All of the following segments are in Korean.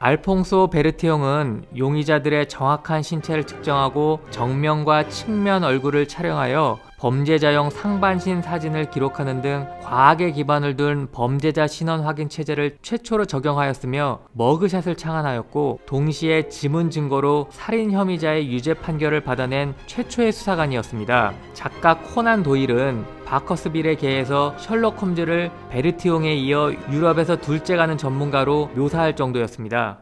알퐁소 베르티옹은 용의자들의 정확한 신체를 측정하고 정면과 측면 얼굴을 촬영하여 범죄자용 상반신 사진을 기록하는 등 과학에 기반을 둔 범죄자 신원 확인 체제를 최초로 적용하였으며 머그샷을 창안하였고, 동시에 지문 증거로 살인 혐의자의 유죄 판결을 받아낸 최초의 수사관이었습니다. 작가 코난 도일은 바커스빌의 개에서 셜록 홈즈를 베르티옹에 이어 유럽에서 둘째 가는 전문가로 묘사할 정도였습니다.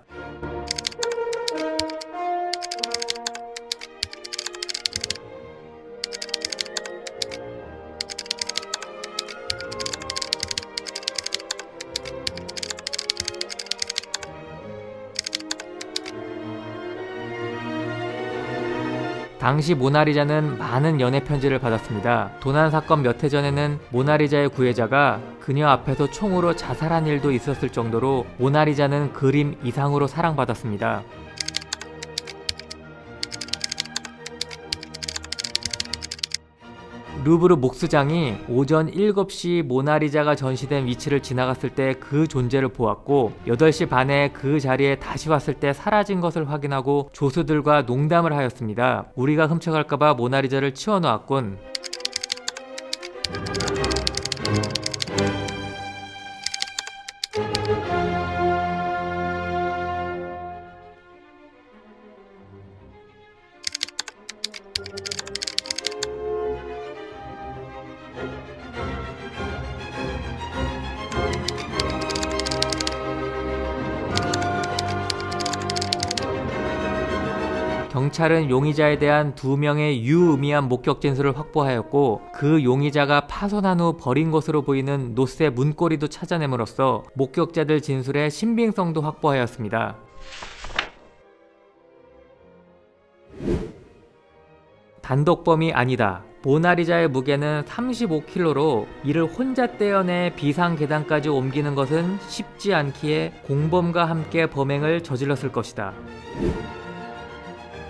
당시 모나리자는 많은 연애 편지를 받았습니다. 도난 사건 몇 해 전에는 모나리자의 구해자가 그녀 앞에서 총으로 자살한 일도 있었을 정도로 모나리자는 그림 이상으로 사랑받았습니다. 루브르 목수장이 오전 7시 모나리자가 전시된 위치를 지나갔을 때 그 존재를 보았고, 8시 반에 그 자리에 다시 왔을 때 사라진 것을 확인하고 조수들과 농담을 하였습니다. 우리가 훔쳐갈까봐 모나리자를 치워놓았군. 경찰은 용의자에 대한 2명의 유의미한 목격 진술을 확보하였고, 그 용의자가 파손한 후 버린 것으로 보이는 노쇠 문고리도 찾아냄으로써 목격자들 진술의 신빙성도 확보하였습니다. 단독범이 아니다. 모나리자의 무게는 35kg로 이를 혼자 떼어내 비상 계단까지 옮기는 것은 쉽지 않기에 공범과 함께 범행을 저질렀을 것이다.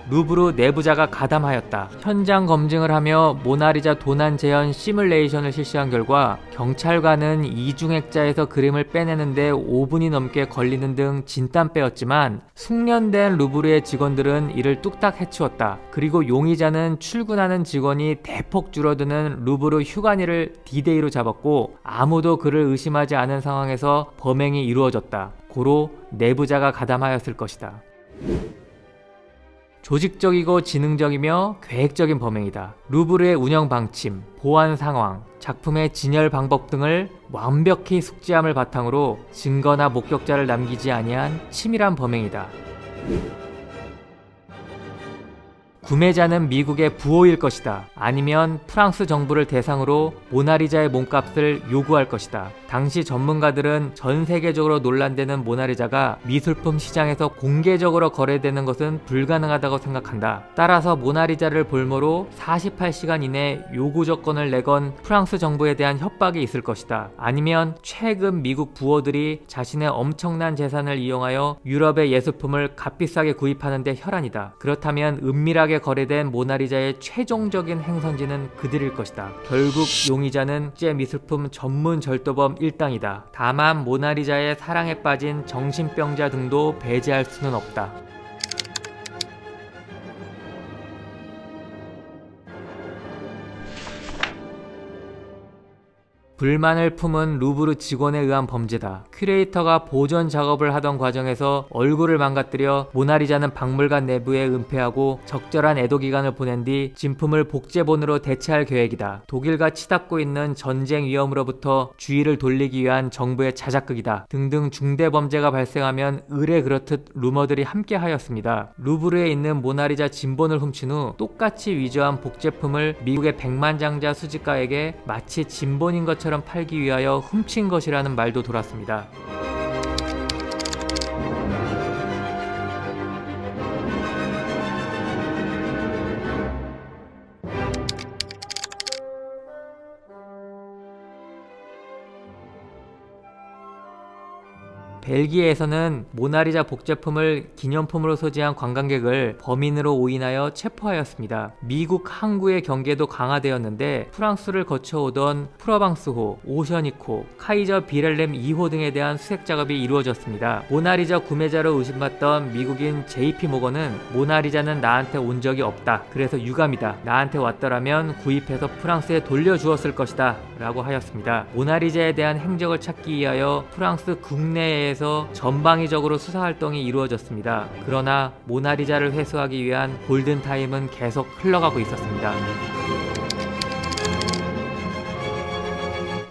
루브르 내부자가 가담하였다. 현장 검증을 하며 모나리자 도난 재현 시뮬레이션을 실시한 결과 경찰관은 이중액자에서 그림을 빼내는데 5분이 넘게 걸리는 등 진땀 빼었지만, 숙련된 루브르의 직원들은 이를 뚝딱 해치웠다. 그리고 용의자는 출근하는 직원이 대폭 줄어드는 루브르 휴관일을 D-Day로 잡았고, 아무도 그를 의심하지 않은 상황에서 범행이 이루어졌다. 고로 내부자가 가담하였을 것이다. 조직적이고 지능적이며 계획적인 범행이다. 루브르의 운영 방침, 보안 상황, 작품의 진열 방법 등을 완벽히 숙지함을 바탕으로 증거나 목격자를 남기지 아니한 치밀한 범행이다. 구매자는 미국의 부호일 것이다. 아니면 프랑스 정부를 대상으로 모나리자의 몸값을 요구할 것이다. 당시 전문가들은 전 세계적으로 논란되는 모나리자가 미술품 시장에서 공개적으로 거래되는 것은 불가능하다고 생각한다. 따라서 모나리자를 볼모로 48시간 이내 요구 조건을 내건 프랑스 정부에 대한 협박이 있을 것이다. 아니면 최근 미국 부호들이 자신의 엄청난 재산을 이용하여 유럽의 예술품을 값비싸게 구입하는 데 혈안이다. 그렇다면 은밀하게 거래된 모나리자의 최종적인 행선지는 그들일 것이다. 결국 용의자는 국제 미술품 전문 절도범 일당이다. 다만 모나리자의 사랑에 빠진 정신병자 등도 배제할 수는 없다. 불만을 품은 루브르 직원에 의한 범죄다. 큐레이터가 보존 작업을 하던 과정에서 얼굴을 망가뜨려 모나리자는 박물관 내부에 은폐하고 적절한 애도 기간을 보낸 뒤 진품을 복제본으로 대체할 계획이다. 독일과 치닫고 있는 전쟁 위험으로부터 주의를 돌리기 위한 정부의 자작극이다. 등등 중대 범죄가 발생하면 의뢰 그렇듯 루머들이 함께 하였습니다. 루브르에 있는 모나리자 진본을 훔친 후 똑같이 위조한 복제품을 미국의 백만장자 수집가에게 마치 진본인 것처럼 팔기 위하여 훔친 것이라는 말도 돌았습니다. 벨기에에서는 모나리자 복제품을 기념품으로 소지한 관광객을 범인으로 오인하여 체포하였습니다. 미국 항구의 경계도 강화되었는데 프랑스를 거쳐오던 프로방스호, 오셔니코, 카이저 비렐렘 2호 등에 대한 수색 작업이 이루어졌습니다. 모나리자 구매자로 의심받던 미국인 JP 모건은 모나리자는 나한테 온 적이 없다. 그래서 유감이다. 나한테 왔더라면 구입해서 프랑스에 돌려주었을 것이다. 라고 하였습니다. 모나리자에 대한 행적을 찾기 위하여 프랑스 국내에서 전방위적으로 수사활동이 이루어졌습니다. 그러나 모나리자를 회수하기 위한 골든타임은 계속 흘러가고 있었습니다.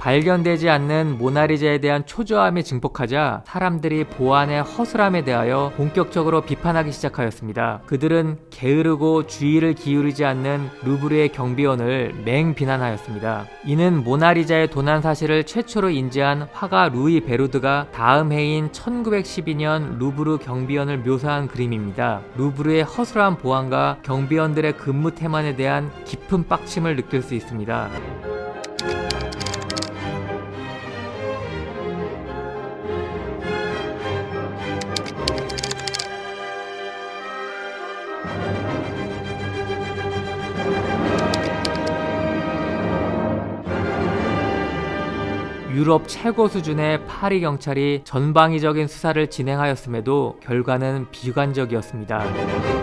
발견되지 않는 모나리자에 대한 초조함이 증폭하자 사람들이 보안의 허술함에 대하여 본격적으로 비판하기 시작하였습니다. 그들은 게으르고 주의를 기울이지 않는 루브르의 경비원을 맹비난하였습니다. 이는 모나리자의 도난 사실을 최초로 인지한 화가 루이 베르드가 다음 해인 1912년 루브르 경비원을 묘사한 그림입니다. 루브르의 허술한 보안과 경비원들의 근무 태만에 대한 깊은 빡침을 느낄 수 있습니다. 유럽 최고 수준의 파리 경찰이 전방위적인 수사를 진행하였음에도 결과는 비관적이었습니다.